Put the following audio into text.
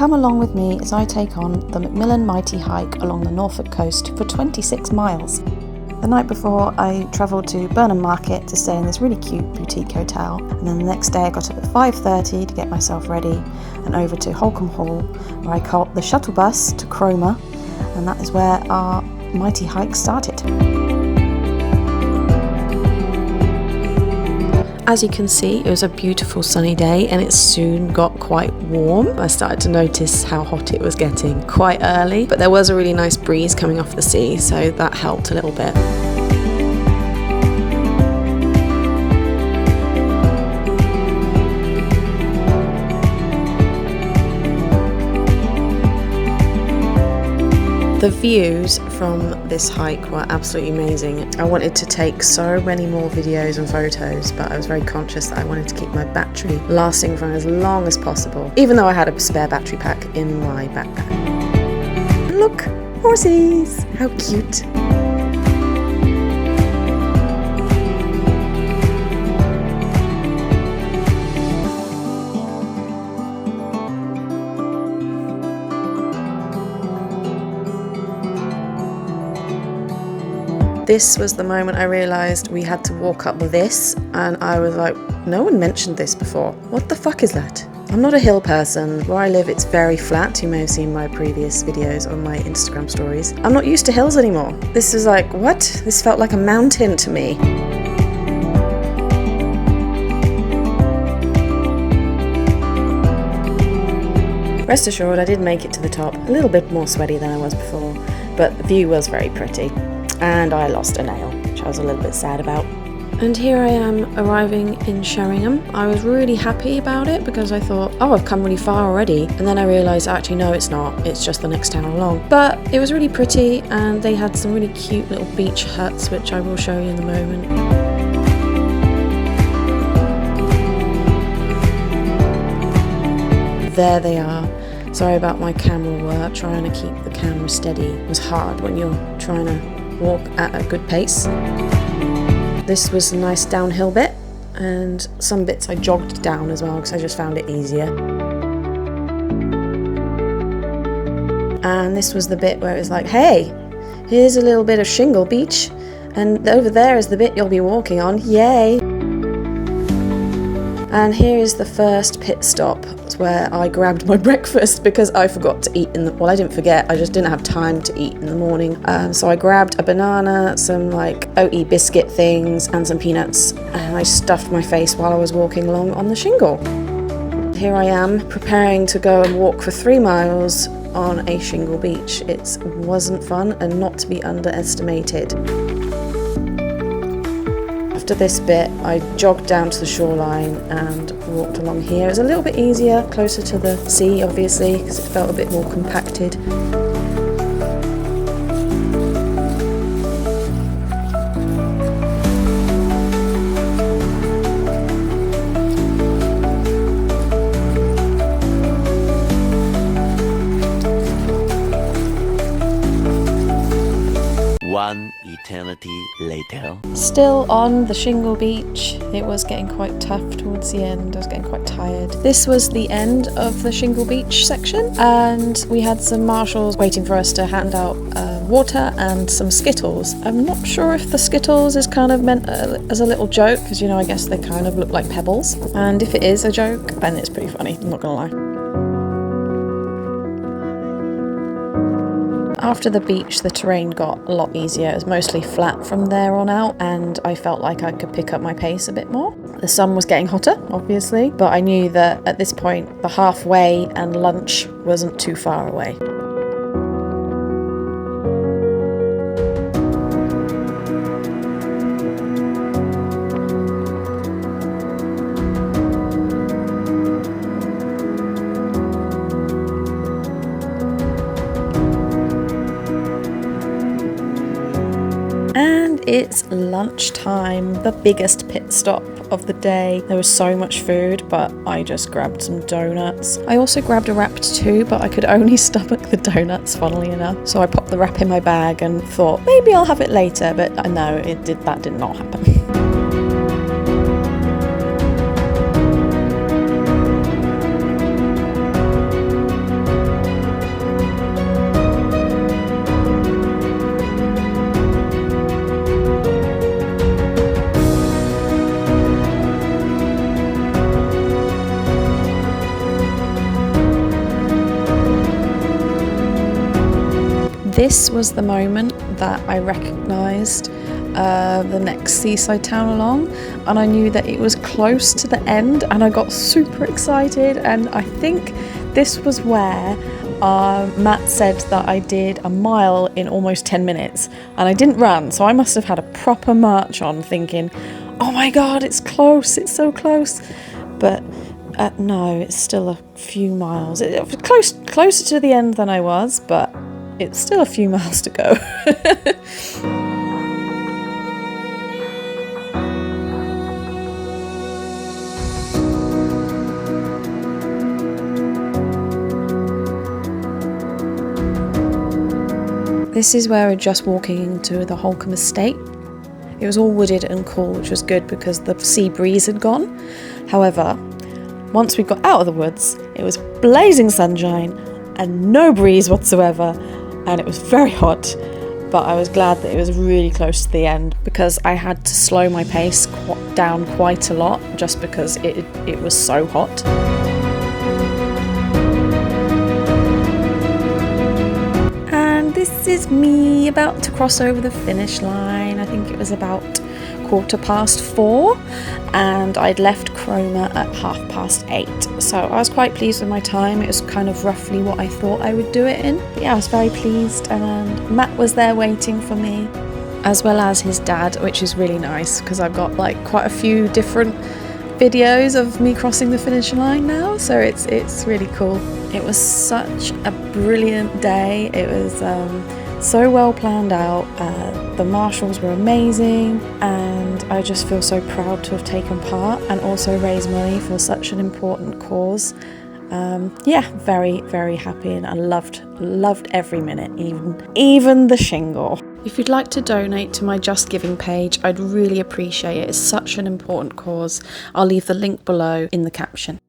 come along with me as I take on the Macmillan mighty hike along the Norfolk coast for 26 miles. The night before, I travelled to Burnham Market to stay in this really cute boutique hotel, and then the next day I got up at 5:30 to get myself ready and over to Holcombe Hall, where I caught the shuttle bus to Cromer, and that is where our mighty hike started. As you can see, it was a beautiful sunny day and it soon got quite warm. I started to notice how hot it was getting quite early, but there was a really nice breeze coming off the sea, so that helped a little bit. The views from this hike were absolutely amazing. I wanted to take so many more videos and photos, but I was very conscious that I wanted to keep my battery lasting for as long as possible, even though I had a spare battery pack in my backpack. Look, horses! How cute! This was the moment I realised we had to walk up this, and I was like, no one mentioned this before. What the fuck is that? I'm not a hill person. Where I live, it's very flat. You may have seen my previous videos on my Instagram stories. I'm not used to hills anymore. This is like, what? This felt like a mountain to me. Rest assured, I did make it to the top. A little bit more sweaty than I was before, but the view was very pretty. And I lost a nail, which I was a little bit sad about. And here I am arriving in Sheringham. I was really happy about it because I thought, oh, I've come really far already. And then I realised, actually, no, it's not. It's just the next town along. But it was really pretty, and they had some really cute little beach huts, which I will show you in a moment. There they are. Sorry about my camera work. Trying to keep the camera steady was hard when you're trying to walk at a good pace. This was a nice downhill bit, and some bits I jogged down as well because I just found it easier. And this was the bit where it was like, hey, here's a little bit of shingle beach, and over there is the bit you'll be walking on, yay! And here is the first pit stop where I grabbed my breakfast because I forgot to eat well, I didn't forget, I just didn't have time to eat in the morning. So I grabbed a banana, some like oaty biscuit things and some peanuts, and I stuffed my face while I was walking along on the shingle. Here I am preparing to go and walk for 3 miles on a shingle beach. It wasn't fun and not to be underestimated. After this bit, I jogged down to the shoreline and walked along here. It was a little bit easier, closer to the sea, obviously, because it felt a bit more compacted. One eternity later. Still on the shingle beach. It was getting quite tough towards the end. I was getting quite tired. This was the end of the shingle beach section, and we had some marshals waiting for us to hand out water and some Skittles. I'm not sure if the Skittles is kind of meant as a little joke, because, you know, I guess they kind of look like pebbles. And if it is a joke, then it's pretty funny, I'm not gonna lie. After the beach, the terrain got a lot easier. It was mostly flat from there on out, and I felt like I could pick up my pace a bit more. The sun was getting hotter, obviously, but I knew that at this point, the halfway and lunch wasn't too far away. And it's lunchtime, the biggest pit stop of the day. There was so much food, but I just grabbed some donuts. I also grabbed a wrap too, but I could only stomach the donuts, funnily enough. So I popped the wrap in my bag and thought maybe I'll have it later, but I know that did not happen. This was the moment that I recognised the next seaside town along, and I knew that it was close to the end, and I got super excited. And I think this was where Matt said that I did a mile in almost 10 minutes, and I didn't run, so I must have had a proper march on, thinking, oh my god, it's close, it's so close. But no, it's still a few miles. It was closer to the end than I was, but it's still a few miles to go. This is where we're just walking into the Holcombe estate. It was all wooded and cool, which was good because the sea breeze had gone. However, once we got out of the woods, it was blazing sunshine and no breeze whatsoever, and it was very hot. But I was glad that it was really close to the end, because I had to slow my pace down quite a lot just because it was so hot. This is me about to cross over the finish line. I think it was about 4:15, and I'd left Cromer at 8:30. So I was quite pleased with my time. It was kind of roughly what I thought I would do it in. But yeah, I was very pleased, and Matt was there waiting for me, as well as his dad, which is really nice because I've got like quite a few different videos of me crossing the finish line now, so it's really cool. It was such a brilliant day. It was so well planned out. The marshals were amazing, and I just feel so proud to have taken part and also raised money for such an important cause. Yeah, very, very happy, and I loved every minute, even the shingle. If you'd like to donate to my Just Giving page, I'd really appreciate it. It's such an important cause. I'll leave the link below in the caption.